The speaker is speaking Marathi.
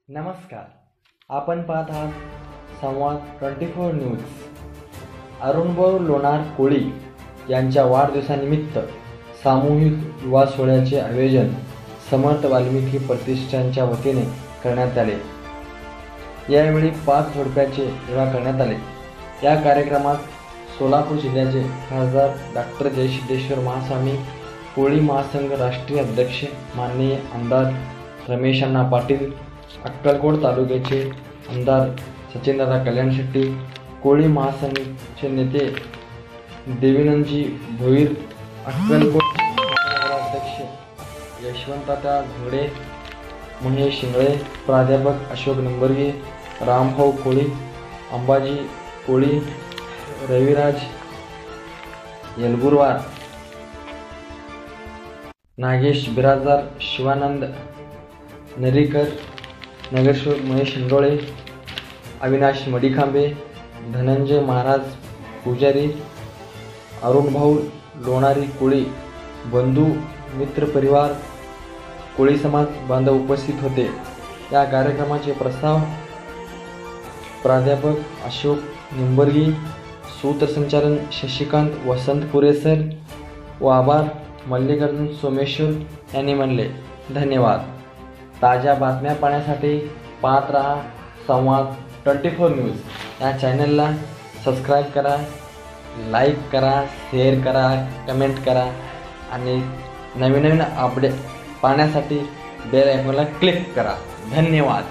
नमस्कार. आपण पाहत आहात संवाद 24 न्यूज. अरुणभाऊ लोणार कोळी यांच्या वाढदिवसानिमित्त सामूहिक युवा सोहळ्याचे आयोजन समर्थ वाल्मिकी प्रतिष्ठानच्या वतीने करण्यात आले. यावेळी 5 झोडप्याचे विवाह करण्यात आले. या कार्यक्रमात सोलापूर जिल्ह्याचे खासदार डॉक्टर जयसिद्धेश्वर महास्वामी, कोळी महासंघ राष्ट्रीय अध्यक्ष माननीय आमदार रमेश अण्णा पाटील, अक्कलकोट तालुक्याचे आमदार सचिनदादा कल्याण शेट्टी, कोळी महासंघाचे नेते देवीनंदजी भोईर, अक्कलकोट अध्यक्ष यशवंतदादा घोडे, महेश शिंगळे, प्राध्यापक अशोक निंबर्गे, रामभाऊ कोळी, अंबाजी कोळी, रविराज येलगुरवार, नागेश बिराजदार, शिवानंद नरीकर, नगरसेवक महेश हिंगोळे, अविनाश मडिखांबे, धनंजय महाराज पुजारी, अरुणभाऊ लोणारी कोळी, बंधू मित्र परिवार, कोळी समाज बांधव उपस्थित होते. या कार्यक्रमाचे प्रस्ताव प्राध्यापक अशोक निंबर्गी, सूत्रसंचालन शशिकांत वसंत पुरेसर व आभार मल्लिकार्जुन सोमेश्वर यांनी मानले. धन्यवाद. ताज्या बातम्या पाहण्यासाठी पाहत रहा संवाद 24 न्यूज. या चॅनलला सबस्क्राईब करा, लाईक करा, शेअर करा, कमेंट करा आणि नवीन अपडेट पाहण्यासाठी बेल आयकॉनला क्लिक करा. धन्यवाद.